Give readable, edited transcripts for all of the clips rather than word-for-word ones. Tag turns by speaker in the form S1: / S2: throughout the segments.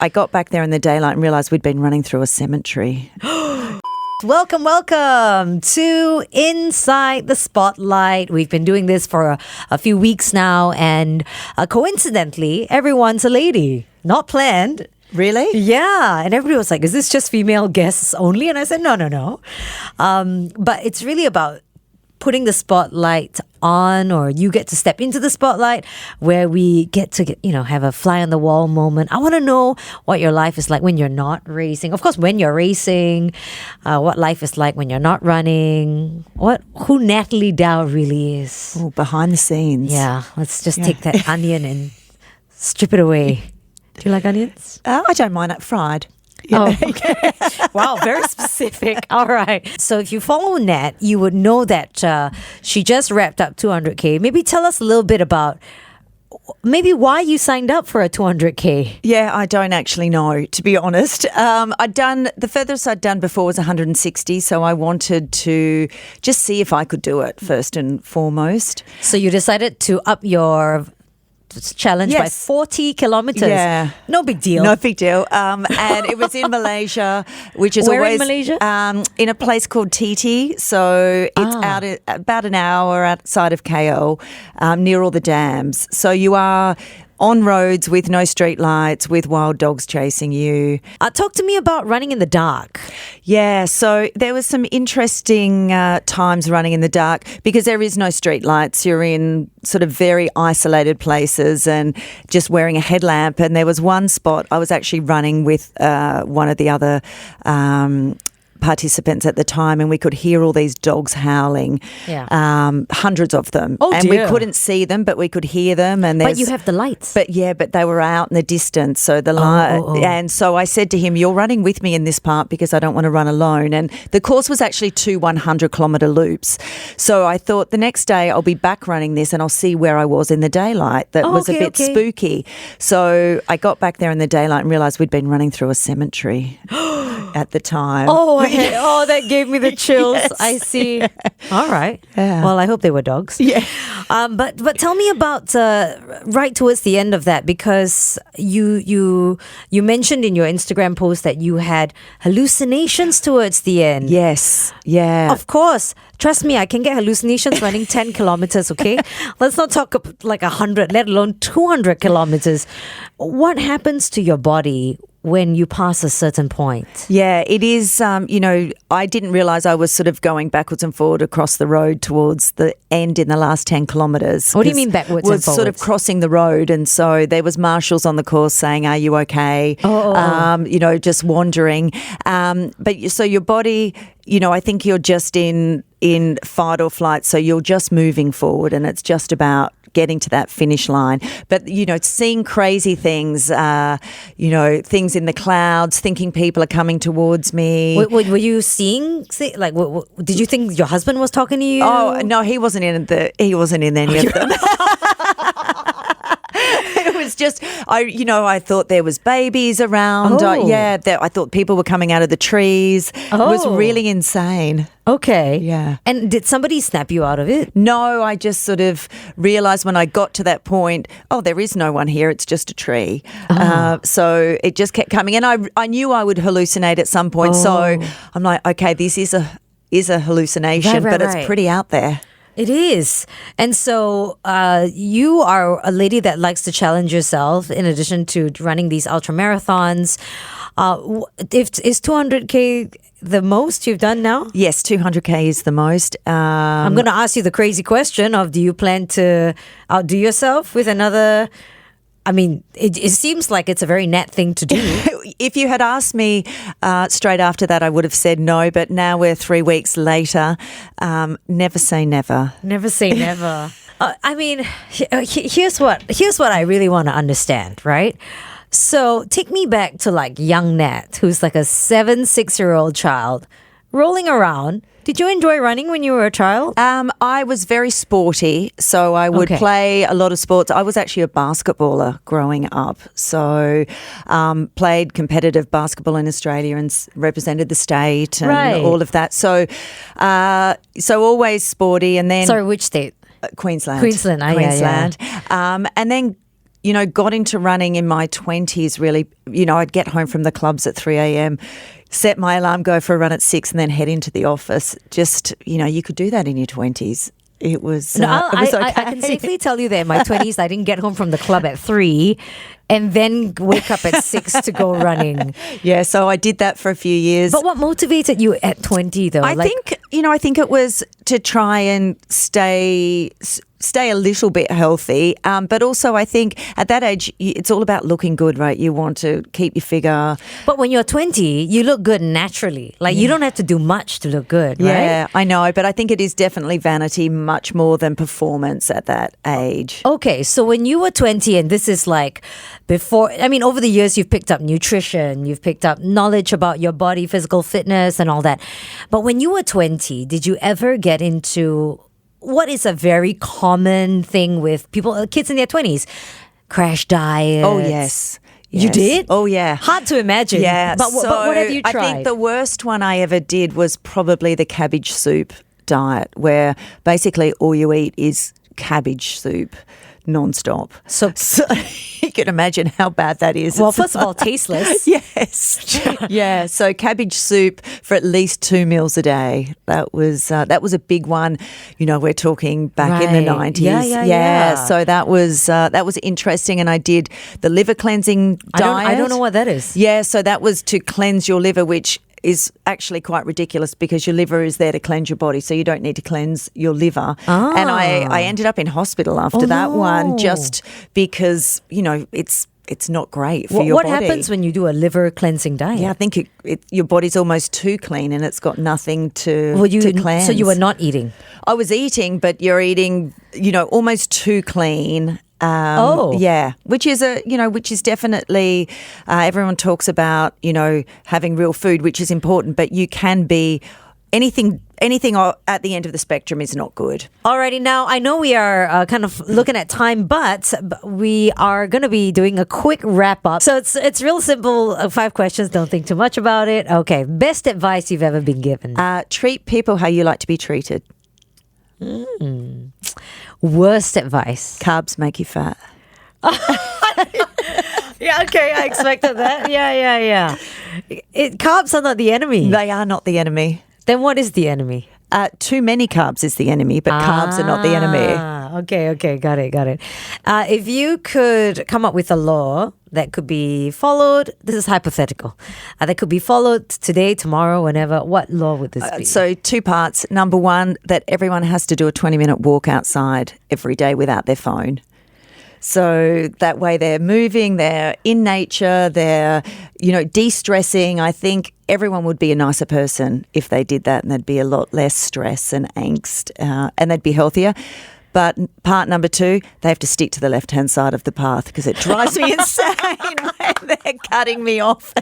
S1: I got back there in the daylight and realised we'd been running through a cemetery.
S2: Welcome to Inside the Spotlight. We've been doing this for a few weeks now, and coincidentally, everyone's a lady. Not planned.
S1: Really?
S2: Yeah. And everybody was like, is this just female guests only? And I said, no. But it's really about putting the spotlight on, or you get to step into the spotlight where we get to have a fly on the wall moment. I want to know what your life is like when you're not racing. Of course, when you're racing, what life is like when you're not running, who Natalie Dau really is.
S1: Oh, behind the scenes.
S2: Yeah, let's just take that onion and strip it away. Do you like onions?
S1: I don't mind it fried.
S2: Oh, okay. Wow, very specific. All right. So if you follow Nat, you would know that she just wrapped up 200K. Maybe tell us a little bit about maybe why you signed up for a 200K.
S1: Yeah, I don't actually know, to be honest. The furthest I'd done before was 160, so I wanted to just see if I could do it first and foremost.
S2: So you decided to up your challenge by 40 kilometers.
S1: Yeah.
S2: No big deal.
S1: No big deal. And it was in Malaysia, which is
S2: Where
S1: always...
S2: in Malaysia?
S1: In a place called Titi. So it's out about an hour outside of Payoh, near all the dams. So you are on roads with no street lights, with wild dogs chasing you.
S2: Talk to me about running in the dark.
S1: Yeah, so there was some interesting times running in the dark because there is no street lights. You're in sort of very isolated places and just wearing a headlamp. And there was one spot I was actually running with one of the other participants at the time, and we could hear all these dogs howling, hundreds of them.
S2: Oh,
S1: and
S2: dear.
S1: we couldn't see them, but we could hear them. And
S2: But you have the lights.
S1: But they were out in the distance. So and so I said to him, "You're running with me in this part because I don't want to run alone." And the course was actually 2 100-kilometre loops. So I thought the next day I'll be back running this and I'll see where I was in the daylight. That was a bit spooky. So I got back there in the daylight and realised we'd been running through a cemetery at the time.
S2: Oh, that gave me the chills.
S1: Yes.
S2: I see. Yeah. All right.
S1: Yeah.
S2: Well, I hope they were dogs.
S1: Yeah.
S2: But tell me about right towards the end of that, because you mentioned in your Instagram post that you had hallucinations towards the end.
S1: Yes. Yeah.
S2: Of course. Trust me, I can get hallucinations running 10 kilometers, okay? Let's not talk like 100, let alone 200 kilometers. What happens to your body when you pass a certain point?
S1: Yeah, it is, I didn't realise I was sort of going backwards and forward across the road towards the end in the last 10 kilometres.
S2: What do you mean backwards and
S1: was
S2: forwards?
S1: Sort of crossing the road, and so there was marshals on the course saying, "Are you okay?" Just wandering. So your body, I think you're just in fight or flight, so you're just moving forward, and it's just about getting to that finish line. But, seeing crazy things, things in the clouds, thinking people are coming towards me.
S2: Were you seeing, did you think your husband was talking to you?
S1: Oh, no, he wasn't in any of them. It was just, I thought there was babies around. I thought people were coming out of the trees. It was really insane.
S2: Okay.
S1: Yeah.
S2: And did somebody snap you out of it?
S1: No, I just sort of realised when I got to that point, there is no one here, it's just a tree. So it just kept coming. And I knew I would hallucinate at some point. So I'm like, okay, this is a hallucination, but it's pretty out there.
S2: It is. And so you are a lady that likes to challenge yourself in addition to running these ultra marathons. Is 200K the most you've done now?
S1: Yes, 200K is the most.
S2: I'm going to ask you the crazy question of, do you plan to outdo yourself with another? I mean, it seems like it's a very Nat thing to do.
S1: If you had asked me straight after that, I would have said no. But now we're 3 weeks later. Never say never.
S2: Never say never. Here's what I really want to understand, right? So take me back to like young Nat, who's like a 6-year-old child rolling around. Did you enjoy running when you were a child?
S1: I was very sporty, so I would play a lot of sports. I was actually a basketballer growing up, so played competitive basketball in Australia and represented the state and all of that. So always sporty. And then
S2: sorry, which state?
S1: Queensland.
S2: Queensland.
S1: And then got into running in my 20s really. I'd get home from the clubs at 3 a.m., set my alarm, go for a run at 6 and then head into the office. Just, you could do that in your 20s. It was, it was okay.
S2: I can safely tell you that in my 20s, I didn't get home from the club at 3 and then wake up at 6 to go running.
S1: Yeah, so I did that for a few years.
S2: But what motivated you at 20 though?
S1: I think it was to try and stay a little bit healthy. But also I think at that age, it's all about looking good, right? You want to keep your figure.
S2: But when you're 20, you look good naturally. Like you don't have to do much to look good, right?
S1: Yeah, I know. But I think it is definitely vanity much more than performance at that age.
S2: Okay, so when you were 20, and this is like before, over the years, you've picked up nutrition, you've picked up knowledge about your body, physical fitness and all that. But when you were 20, did you ever get into what is a very common thing with kids in their 20s? Crash diets.
S1: Oh, yes.
S2: You did?
S1: Oh, yeah.
S2: Hard to imagine.
S1: Yeah.
S2: But what have you tried?
S1: I think the worst one I ever did was probably the cabbage soup diet, where basically all you eat is cabbage soup non-stop. So you can imagine how bad that is.
S2: Well, first of all, tasteless.
S1: Yes. Yeah. So cabbage soup for at least 2 meals a day. That was a big one. We're talking back in the 90s.
S2: Yeah.
S1: So that was interesting. And I did the liver cleansing diet.
S2: I don't know what that is.
S1: Yeah. So that was to cleanse your liver, which is actually quite ridiculous because your liver is there to cleanse your body, so you don't need to cleanse your liver. And I ended up in hospital after that one, just because it's not great for your body.
S2: What happens when you do a liver cleansing diet?
S1: Yeah, I think your body's almost too clean and it's got nothing to cleanse.
S2: So you were not eating?
S1: I was eating, but you're eating, almost too clean. Yeah, which is definitely everyone talks about, having real food, which is important, but you can be anything at the end of the spectrum is not good.
S2: Alrighty, now I know we are kind of looking at time, but we are going to be doing a quick wrap up. So it's real simple. 5 questions. Don't think too much about it. Okay, best advice you've ever been given?
S1: Treat people how you like to be treated.
S2: Worst advice?
S1: Carbs make you fat.
S2: Yeah, okay, I expected that. Yeah. Carbs are not the enemy.
S1: They are not the enemy.
S2: Then what is the enemy?
S1: Too many carbs is the enemy, but carbs are not the enemy.
S2: Okay, got it. If you could come up with a law that could be followed, this is hypothetical, that could be followed today, tomorrow, whenever, what law would this be?
S1: So 2 parts. Number 1, that everyone has to do a 20-minute walk outside every day without their phone. So that way they're moving, they're in nature, they're, de-stressing. I think everyone would be a nicer person if they did that, and there'd be a lot less stress and angst, and they'd be healthier. But part number 2, they have to stick to the left-hand side of the path because it drives me insane when they're cutting me off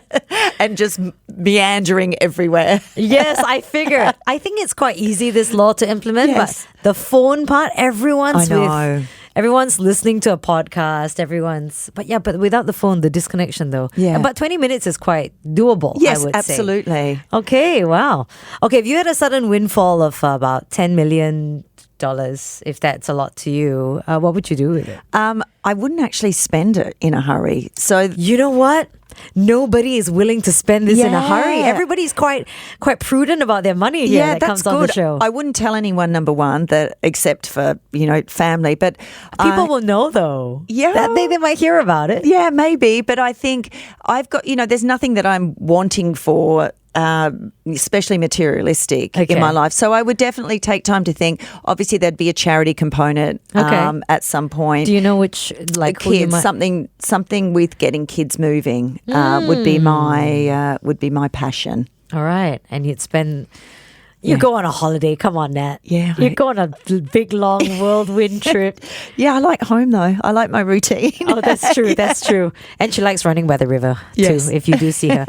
S1: and just meandering everywhere.
S2: Yes, I figured. I think it's quite easy, this law, to implement.
S1: Yes.
S2: But the phone part, everyone's
S1: Everyone's
S2: listening to a podcast. But without the phone, the disconnection though.
S1: Yeah.
S2: But 20 minutes is quite doable,
S1: yes,
S2: I would
S1: absolutely.
S2: say. Okay, wow. Okay, if you had a sudden windfall of about $10 million, if that's a lot to you, what would you do with it?
S1: I wouldn't actually spend it in a hurry. So
S2: you know what? Nobody is willing to spend this in a hurry. Everybody's quite prudent about their money here that
S1: that's
S2: comes on the show.
S1: I wouldn't tell anyone, number 1, that except for, family. But
S2: people will know though.
S1: Yeah.
S2: That they might hear about it.
S1: Yeah, maybe. But I think I've got, there's nothing that I'm wanting for, especially materialistic in my life. So I would definitely take time to think. Obviously, there'd be a charity component at some point.
S2: Do you know which, like,
S1: kids? Something with getting kids moving would be my passion.
S2: All right, and you'd spend. You go on a holiday. Come on, Nat.
S1: Yeah.
S2: You go on a big, long whirlwind trip.
S1: Yeah, I like home, though. I like my routine.
S2: Oh, that's true. That's true. And she likes running by the river, too, if you do see her.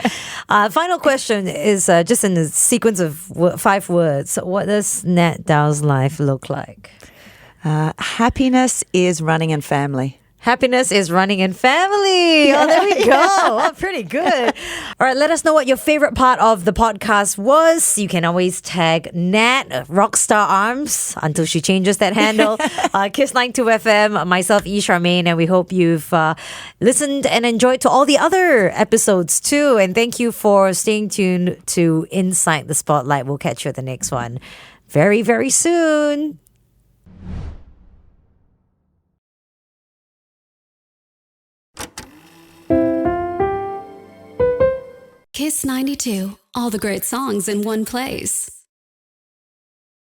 S2: Final question is just in the sequence of 5 words. What does Nat Dau's life look like?
S1: Happiness is running and family.
S2: Happiness is running in family. Oh, there we go. Oh, pretty good. All right, let us know what your favorite part of the podcast was. You can always tag Nat, Rockstar Arms, until she changes that handle. Kiss92FM, myself, Charmaine, and we hope you've listened and enjoyed to all the other episodes too. And thank you for staying tuned to Inside the Spotlight. We'll catch you at the next one very, very soon.
S3: Kiss 92, all the great songs in one place.